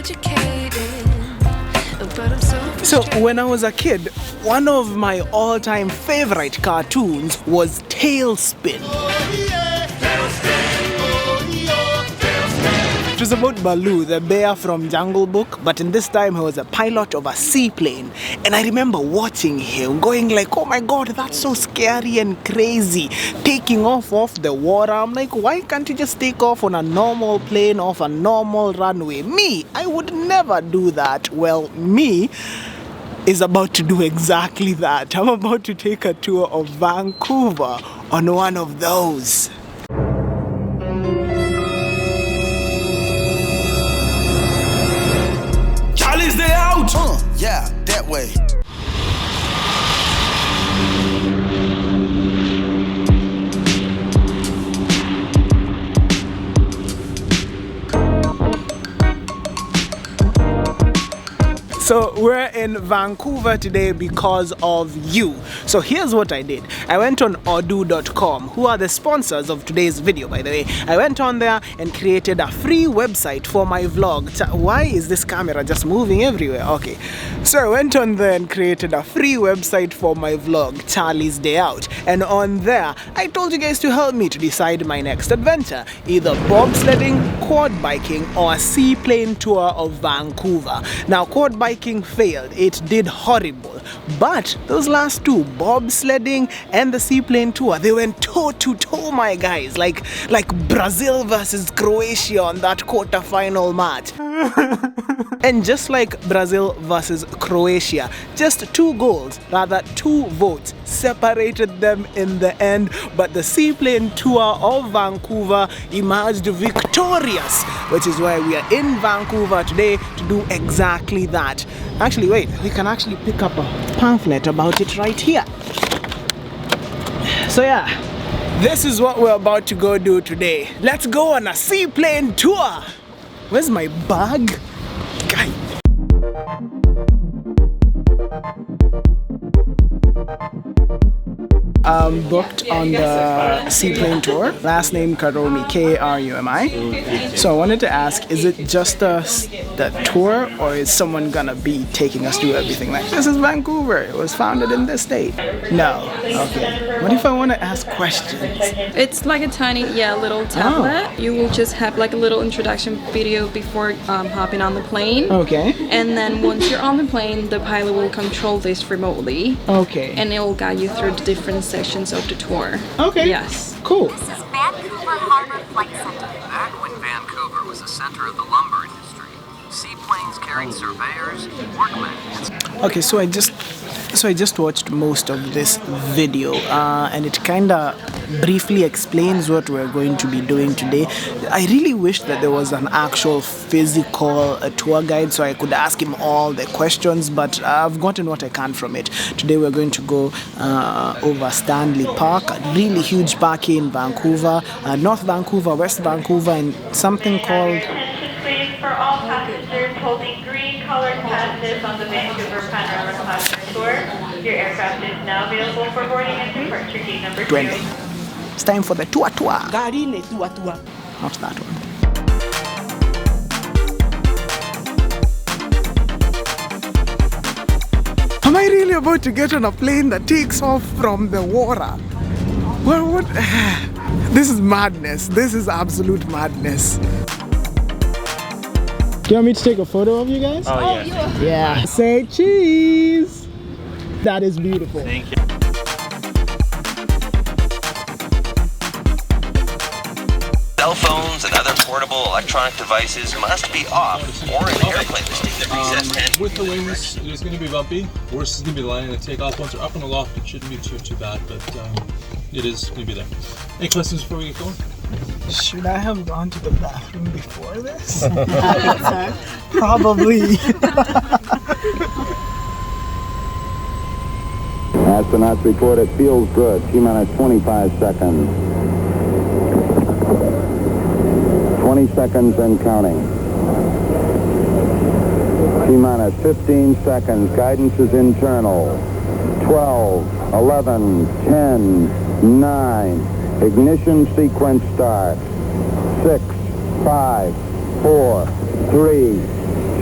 educated, but I'm so frustrated. So when I was a kid, one of my all-time favorite cartoons was Tailspin. It was about Baloo, the bear from Jungle Book, but in this time he was a pilot of a seaplane. And I remember watching him going like, oh my god, that's so scary and crazy. Taking off the water. I'm like, why can't you just take off on a normal plane off a normal runway? Me, I would never do that. Well, me is about to do exactly that. I'm about to take a tour of Vancouver on one of those. Charlie's Day Out! Yeah, that way. So we're in Vancouver today because of you. So here's what I did. I went on Odoo.com, who are the sponsors of today's video, by the way. I went on there and created a free website for my vlog. Why is this camera just moving everywhere? Okay. So I went on there and created a free website for my vlog, Charlie's Day Out. And on there, I told you guys to help me to decide my next adventure. Either bobsledding, quad biking, or a seaplane tour of Vancouver. Now, quad biking failed. It did horrible. But those last two, bobsledding and the seaplane tour, they went toe to toe, my guys. Like Brazil versus Croatia on that quarter-final match. And just like Brazil versus Croatia, just two votes separated them in the end, but the seaplane tour of Vancouver emerged victorious, which is why we are in Vancouver today to do exactly that. Actually, wait, we can actually pick up a pamphlet about it right here. So yeah, this is what we're about to go do today. Let's go on a seaplane tour. Where's my bag? Guy. Booked on the seaplane tour. Last name Karumi, Krumi. So I wanted to ask, is it just the tour, or is someone gonna be taking us through everything? Like, this is Vancouver, it was founded in this state. No. Okay. What if I want to ask questions? It's like a tiny, little tablet. Oh. You will just have like a little introduction video before hopping on the plane. Okay. And then once you're on the plane, the pilot will control this remotely. Okay. And it will guide you through the different sections of the tour. Okay. Yes. Cool. This is Vancouver Harbor Flight Center. Back when Vancouver was the center of the lumber industry, seaplanes carried surveyors, workmen. Okay, so I just watched most of this video, and it kinda briefly explains what we're going to be doing today. I really wish that there was an actual physical tour guide so I could ask him all the questions, but I've gotten what I can from it. Today we're going to go over Stanley Park, a really huge park here in Vancouver, North Vancouver, West Vancouver, and something called... Please, for all passengers holding green colored passes on the Vancouver Panorama Classroom Tour, your aircraft is now available for boarding at departure gate number 2. It's time for the tour. Not that one. Am I really about to get on a plane that takes off from the water? Well, what? This is madness. This is absolute madness. Do you want me to take a photo of you guys? Oh, yeah. Yeah. Say cheese. That is beautiful. Thank you. Cell phones and other portable electronic devices must be off, or an airplane must take the recess 10. With the wings, it is going to be bumpy. Worse is going to be landing and takeoff. Once they're up and aloft, it shouldn't be too bad, but it is going to be there. Any questions before we get going? Should I have gone to the bathroom before this? Probably. Astronauts report it feels good. T-minus 25 seconds. 20 seconds and counting. T-minus 15 seconds. Guidance is internal. 12, 11, 10, 9. Ignition sequence start. 6, 5, 4, 3,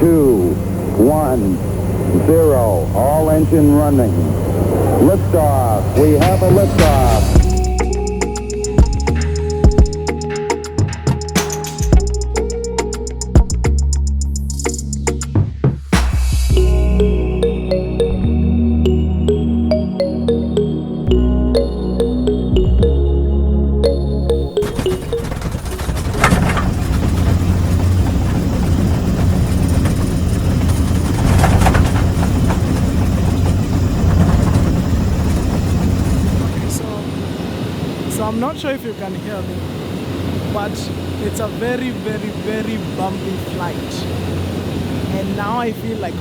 2, 1, 0. All engine running. Liftoff. We have a liftoff. So I'm not sure if you can hear me, but it's a very, very, very bumpy flight. And now I feel like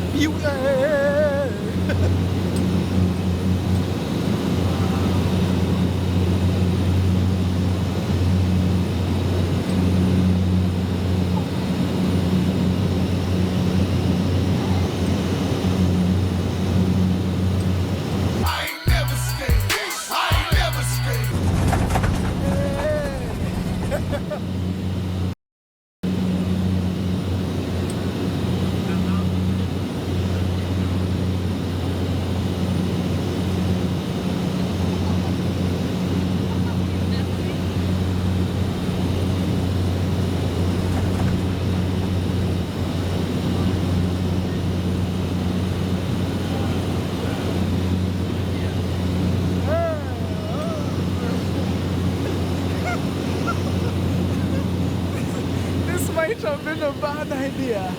might have been a bad idea.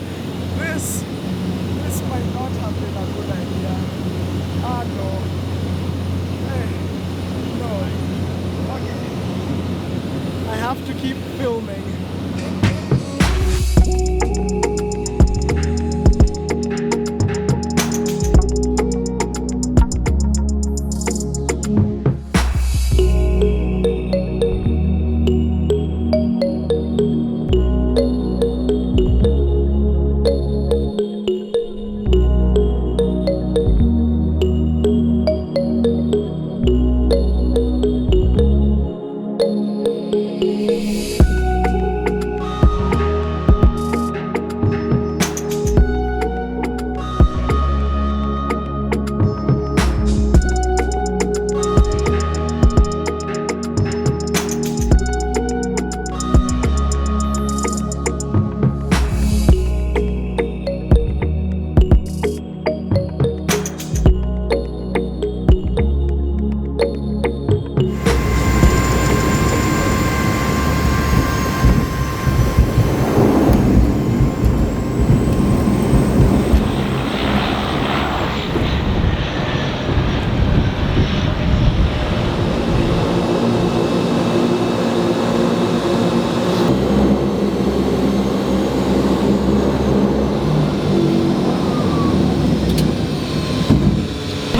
This might not have been a good idea. Ah no. Hey, no. Okay. I have to keep filming.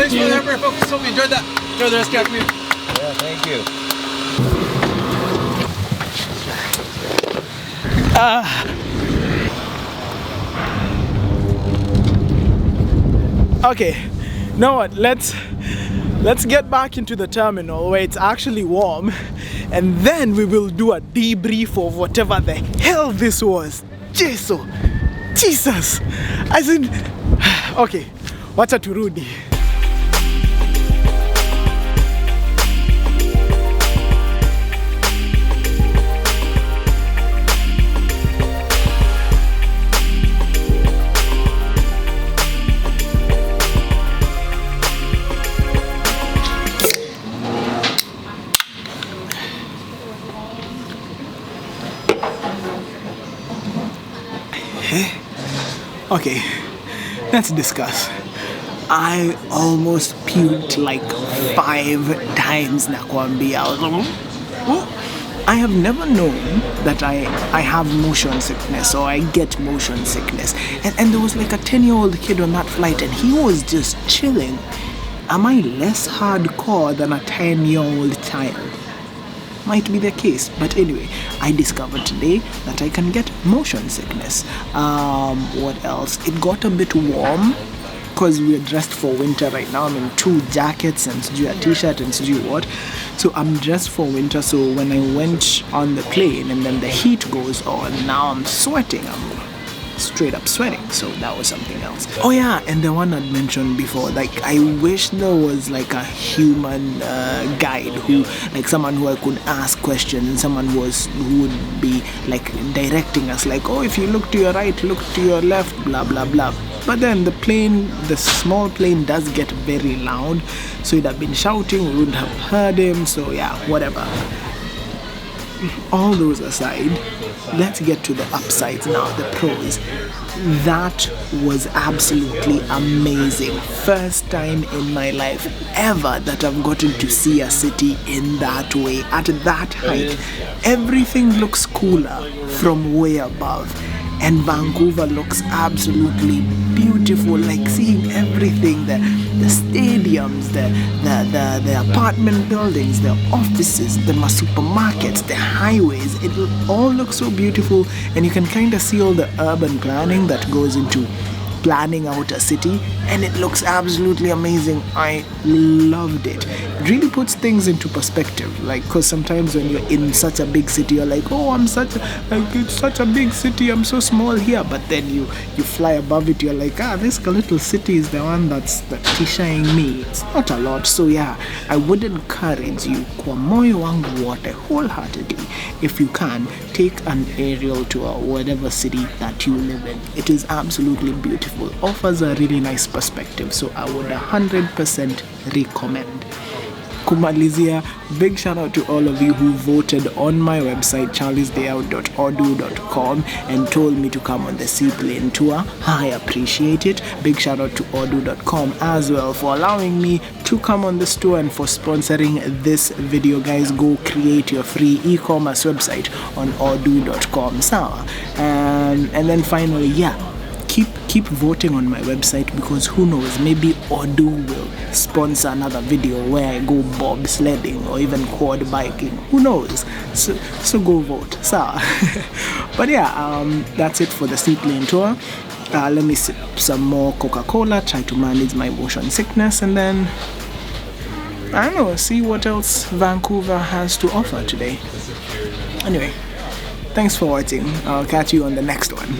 Thanks for the effort, folks. Hope you enjoyed that. Enjoy the rest of the afternoon. Yeah, thank you. Okay, you know what? Let's get back into the terminal where it's actually warm, and then we will do a debrief of whatever the hell this was. Jesus! As in, okay, wacha turudi. Okay, let's discuss. I almost puked like 5 times, nakwambia. I have never known that I have motion sickness or I get motion sickness. And there was like a 10-year-old kid on that flight and he was just chilling. Am I less hardcore than a 10-year-old child? Might be the case, but anyway, I discovered today that I can get motion sickness. What else? It got a bit warm because we're dressed for winter right now. I'm in 2 jackets and a t-shirt and what. So I'm dressed for winter. So when I went on the plane and then the heat goes on, now I'm sweating. I'm straight up sweating, so that was something else. Oh yeah, and the one I'd mentioned before, like I wish there was like a human guide, who, like someone who I could ask questions, and someone who would be like directing us, like, oh, if you look to your right, look to your left, blah blah blah. But then the small plane does get very loud, so he'd have been shouting, we wouldn't have heard him, so yeah, whatever. All those aside, let's get to the upsides now, the pros. That was absolutely amazing. First time in my life ever that I've gotten to see a city in that way, at that height. Everything looks cooler from way above. And Vancouver looks absolutely beautiful, like seeing everything, the stadiums, the apartment buildings, the offices, the supermarkets, the highways. It all looks so beautiful, and you can kind of see all the urban planning that goes into planning out a city, and it looks absolutely amazing. I loved it. It really puts things into perspective, like, because sometimes when you're in such a big city, you're like, oh, it's such a big city, I'm so small here. But then you fly above it, you're like, this little city is the one that's tishaing me. It's not a lot. So yeah, I would encourage you, kwa moyo wangu wote, wholeheartedly, if you can, take an aerial tour whatever city that you live in. It is absolutely beautiful. Offers a really nice perspective, so I would 100% recommend. Kumalizia, big shout out to all of you who voted on my website charliesdayout.odu.com and told me to come on the Seaplane Tour. I appreciate it. Big shout out to odu.com as well for allowing me to come on this tour and for sponsoring this video. Guys, go create your free e-commerce website on odu.com. Sawa. And then finally, yeah, keep voting on my website, because who knows, maybe Odu will sponsor another video where I go bobsledding or even quad biking. Who knows? So go vote. Sawa. But yeah, that's it for the Seaplane Tour. Let me sip some more Coca-Cola, try to manage my motion sickness, and then I don't know, see what else Vancouver has to offer today. Anyway, thanks for watching. I'll catch you on the next one.